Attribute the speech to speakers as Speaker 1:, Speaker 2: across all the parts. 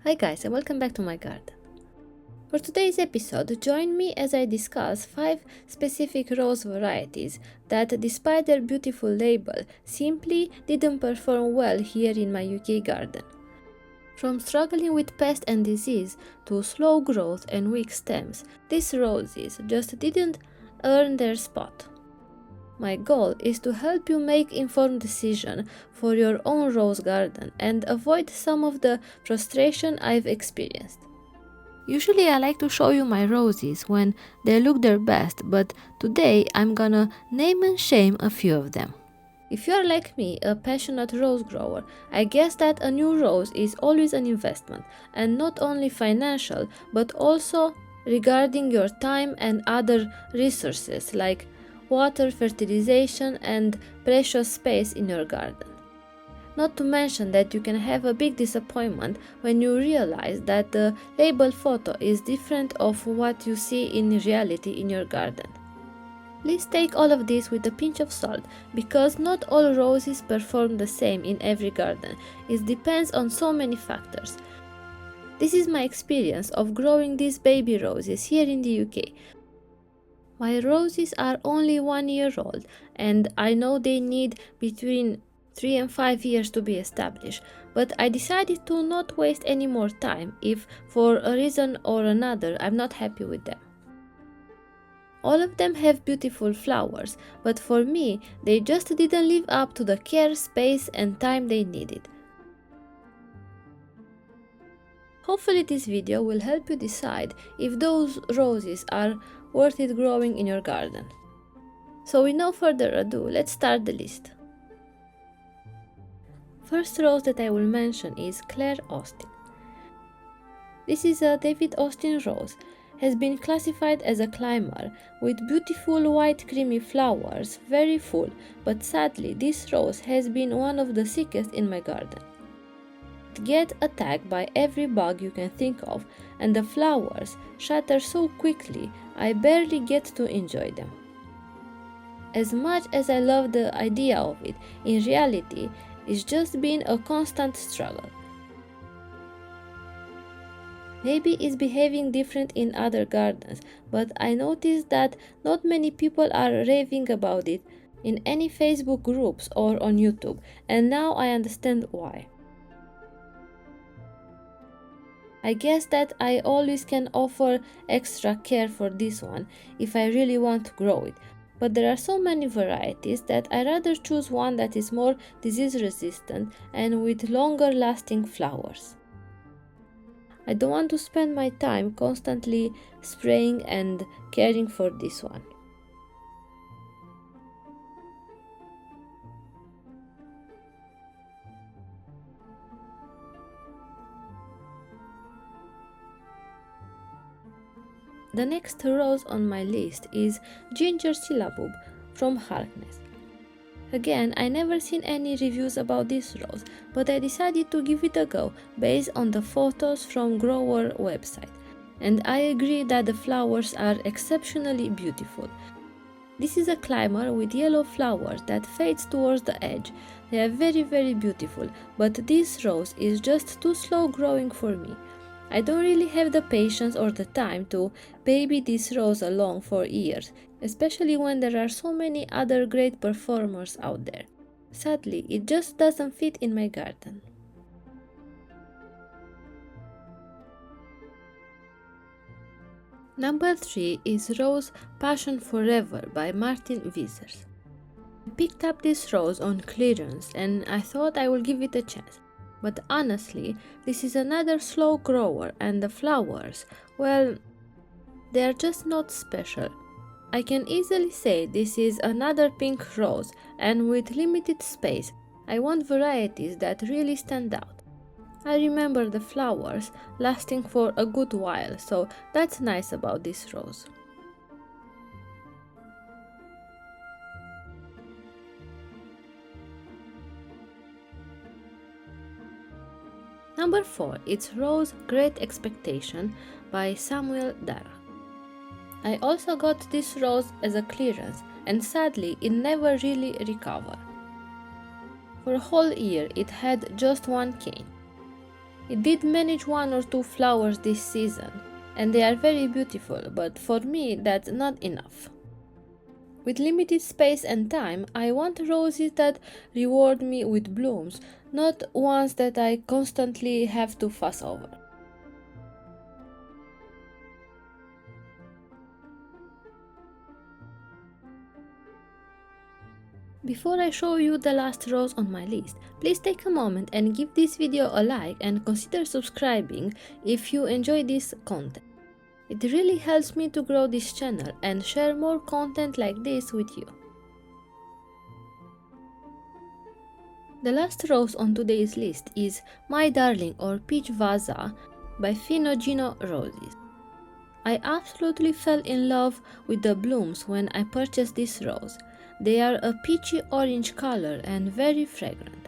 Speaker 1: Hi guys and welcome back to my garden. For today's episode, join me as I discuss 5 specific rose varieties that, despite their beautiful label, simply didn't perform well here in my UK garden. From struggling with pest and disease to slow growth and weak stems, these roses just didn't earn their spot. My goal is to help you make informed decisions for your own rose garden and avoid some of the frustration I've experienced. Usually I like to show you my roses when they look their best, but today I'm gonna name and shame a few of them. If you are like me, a passionate rose grower, I guess that a new rose is always an investment, and not only financial, but also regarding your time and other resources like water, fertilization, and precious space in your garden. Not to mention that you can have a big disappointment when you realize that the label photo is different of what you see in reality in your garden. Please take all of this with a pinch of salt, because not all roses perform the same in every garden. It depends on so many factors. This is my experience of growing these baby roses here in the UK. My roses are only 1 year old, and I know they need between 3 and 5 years to be established, but I decided to not waste any more time if, for a reason or another, I'm not happy with them. All of them have beautiful flowers, but for me, they just didn't live up to the care, space, and time they needed. Hopefully this video will help you decide if those roses are worth it growing in your garden. So with no further ado, let's start the list. First rose that I will mention is Claire Austin. This is a David Austin rose, has been classified as a climber with beautiful white creamy flowers, very full, but sadly this rose has been one of the sickest in my garden. It gets attacked by every bug you can think of, and the flowers shatter so quickly I barely get to enjoy them. As much as I love the idea of it, in reality it's just been a constant struggle. Maybe it's behaving different in other gardens, but I noticed that not many people are raving about it in any Facebook groups or on YouTube, and now I understand why. I guess that I always can offer extra care for this one if I really want to grow it, but there are so many varieties that I rather choose one that is more disease resistant and with longer lasting flowers. I don't want to spend my time constantly spraying and caring for this one. The next rose on my list is Ginger Sylabub from Harkness. Again, I never seen any reviews about this rose, but I decided to give it a go based on the photos from grower website, and I agree that the flowers are exceptionally beautiful. This is a climber with yellow flowers that fades towards the edge. They are very beautiful, but this rose is just too slow growing for me. I don't really have the patience or the time to baby this rose along for years, especially when there are so many other great performers out there. Sadly, it just doesn't fit in my garden. Number 3 is Rose Passion Forever by Martin Vissers. I picked up this rose on clearance and I thought I would give it a chance. But honestly, this is another slow grower and the flowers, well, they are just not special. I can easily say this is another pink rose, and with limited space, I want varieties that really stand out. I remember the flowers lasting for a good while, so that's nice about this rose. Number 4, it's Rose Great Expectation by Samuel Dara. I also got this rose as a clearance, and sadly it never really recovered. For a whole year it had just one cane. It did manage 1 or 2 flowers this season, and they are very beautiful, but for me that's not enough. With limited space and time, I want roses that reward me with blooms, not ones that I constantly have to fuss over. Before I show you the last rose on my list, please take a moment and give this video a like and consider subscribing if you enjoy this content. It really helps me to grow this channel and share more content like this with you. The last rose on today's list is My Darling or Peach Vaza by Finogino Roses. I absolutely fell in love with the blooms when I purchased this rose. They are a peachy orange color and very fragrant.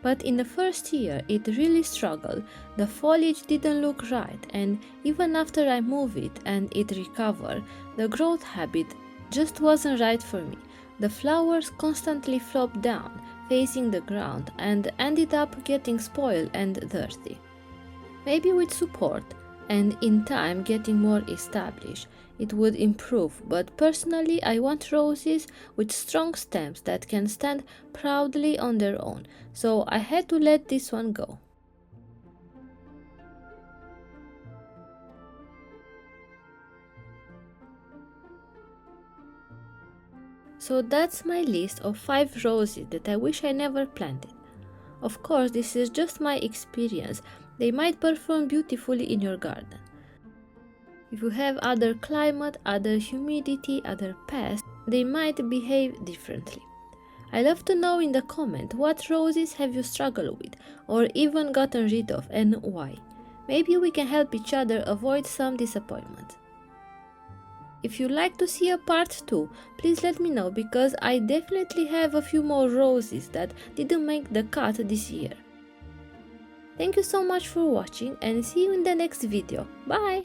Speaker 1: But in the first year it really struggled, the foliage didn't look right, and even after I moved it and it recovered, the growth habit just wasn't right for me. The flowers constantly flopped down, facing the ground, and ended up getting spoiled and dirty. Maybe with support, and in time getting more established, it would improve, but personally I want roses with strong stems that can stand proudly on their own, so I had to let this one go. So that's my list of 5 roses that I wish I never planted. Of course, this is just my experience. They might perform beautifully in your garden. If you have other climate, other humidity, other pests, they might behave differently. I love to know in the comment what roses have you struggled with or even gotten rid of and why. Maybe we can help each other avoid some disappointment. If you'd like to see a part 2, please let me know because I definitely have a few more roses that didn't make the cut this year. Thank you so much for watching and see you in the next video. Bye!